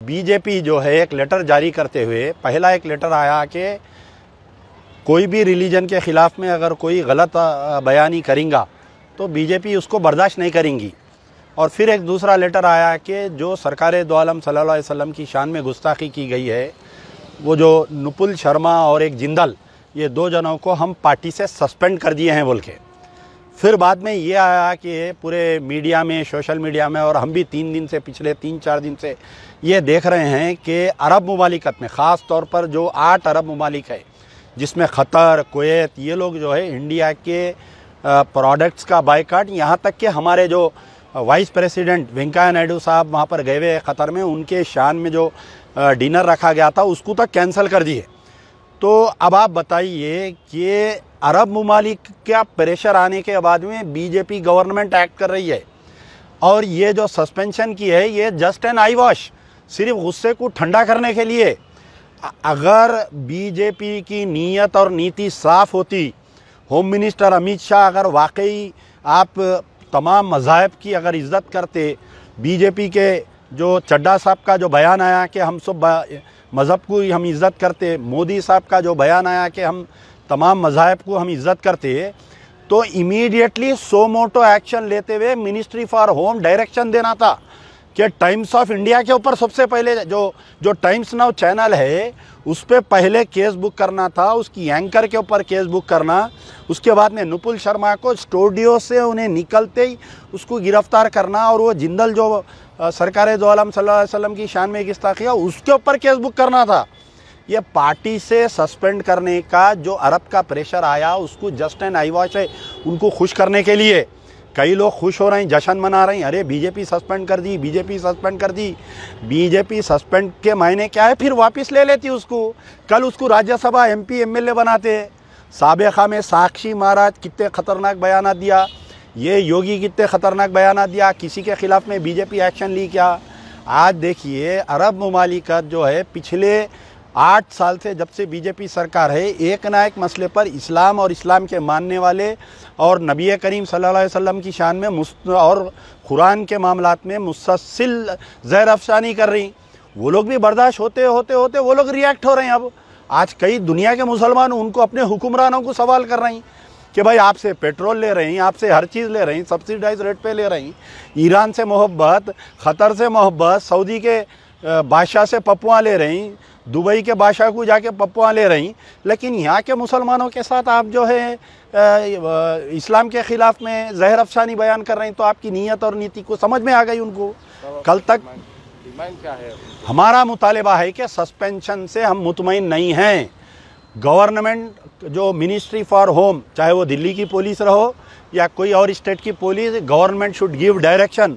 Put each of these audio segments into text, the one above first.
BJP जो है एक लेटर जारी करते हुए, पहला एक लेटर आया कि कोई भी रिलीजन के ख़िलाफ़ में अगर कोई गलत बयानी करेंगा तो बीजेपी उसको बर्दाश्त नहीं करेंगी। और फिर एक दूसरा लेटर आया कि जो सरकार दो आलम सल्लल्लाहु अलैहि वसल्लम की शान में गुस्ताखी की गई है, वो जो नुपुल शर्मा और एक जिंदल, ये दो जनों को हम पार्टी से सस्पेंड कर दिए हैं बोल के। फिर बाद में ये आया कि पूरे मीडिया में, सोशल मीडिया में, और हम भी 3 दिन से, पिछले 3-4 दिन से ये देख रहे हैं कि अरब ममालिकत में, ख़ास तौर पर जो 8 अरब ममालिक है जिसमें क़तर, कुवैत, ये लोग जो है इंडिया के प्रोडक्ट्स का बायकॉट, यहाँ तक कि हमारे जो वाइस प्रेसिडेंट वेंकैया नायडू साहब वहाँ पर गए हुए क़तर में, उनके शान में जो डिनर रखा गया था उसको तक कैंसिल कर दिए। तो अब आप बताइए कि अरब ममालिक का प्रेशर आने के बाद में बीजेपी गवर्नमेंट एक्ट कर रही है, और ये जो सस्पेंशन की है ये जस्ट एन आई वॉश, सिर्फ गुस्से को ठंडा करने के लिए। अगर बीजेपी की नीयत और नीति साफ होती, होम मिनिस्टर अमित शाह अगर वाकई आप तमाम मज़ाहब की अगर इज़्ज़त करते, बीजेपी के जो चड्ढा साहब का जो बयान आया कि हम सब मज़हब को हम इज़्ज़त करते, मोदी साहब का जो बयान आया कि हम तमाम मज़ाहब को हम इज़्ज़त करते, तो इमीडिएटली सो मोटो एक्शन लेते हुए मिनिस्ट्री फॉर होम डायरेक्शन देना था कि टाइम्स ऑफ इंडिया के ऊपर सबसे पहले जो टाइम्स नाउ चैनल है उस पर पहले केस बुक करना था, उसकी एंकर के ऊपर केस बुक करना, उसके बाद में नुपुल शर्मा को स्टूडियो से उन्हें निकलते ही उसको गिरफ्तार करना, और वो जिंदल जो सरकार दो आलम सल्लल्लाहु अलैहि वसल्लम की शान में गुस्ताखी उसके ऊपर केस बुक करना था। ये पार्टी से सस्पेंड करने का जो अरब का प्रेशर आया उसको जस्ट एन आई वॉश है, उनको खुश करने के लिए। कई लोग खुश हो रहे हैं, जश्न मना रहे हैं, अरे बीजेपी सस्पेंड कर दी, बीजेपी सस्पेंड कर दी। बीजेपी सस्पेंड के मायने क्या है, फिर वापस ले लेती उसको। कल उसको राज्यसभा MP MLA बनाते। साबिक़ा में साक्षी महाराज कितने ख़तरनाक बयान दिया, ये योगी कितने ख़तरनाक बयान दिया, किसी के ख़िलाफ़ में बीजेपी एक्शन ली क्या। आज देखिए अरब ममालिकत जो है पिछले 8 साल से जब से बीजेपी सरकार है, एक ना एक मसले पर इस्लाम और इस्लाम के मानने वाले और नबी करीम सल्लल्लाहु अलैहि वसल्लम की शान में और कुरान के मामलात में मुसलसल ज़हर अफशानी कर रही। वो लोग भी बर्दाश्त होते होते होते वो लोग रिएक्ट हो रहे हैं। अब आज कई दुनिया के मुसलमान उनको अपने हुक्मरानों को सवाल कर रहे हैं कि भाई आपसे पेट्रोल ले रहे हैं, आपसे हर चीज़ ले रहे हैं, सब्सिडाइज रेट पे ले रहे हैं, ईरान से मोहब्बत, ख़तर से मोहब्बत, सऊदी के बादशाह से पप्पुआ ले रही, दुबई के बादशाह को जाके पप्पुआ ले रही, लेकिन यहाँ के मुसलमानों के साथ आप जो है इस्लाम के ख़िलाफ़ में ज़हर अफशानी बयान कर रहे हैं। तो आपकी नीयत और नीति को समझ में आ गई उनको। कल तक डिमांड क्या है? हमारा मुतालिबा है कि सस्पेंशन से हम मुतमईन नहीं हैं। गवर्नमेंट जो मिनिस्ट्री फॉर होम, चाहे वो दिल्ली की पुलिस रहो या कोई और स्टेट की police, government should give direction.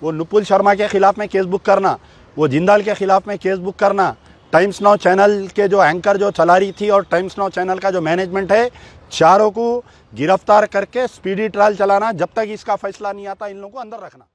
वो नुपुल शर्मा के ख़िलाफ़ में केस बुक करना, वो जिंदाल के ख़िलाफ़ में केस बुक करना, टाइम्स नाउ चैनल के जो एंकर जो चला रही थी और टाइम्स नाउ चैनल का जो मैनेजमेंट है, चारों को गिरफ्तार करके स्पीडी ट्रायल चलाना। जब तक इसका फैसला नहीं आता इन लोगों को अंदर रखना।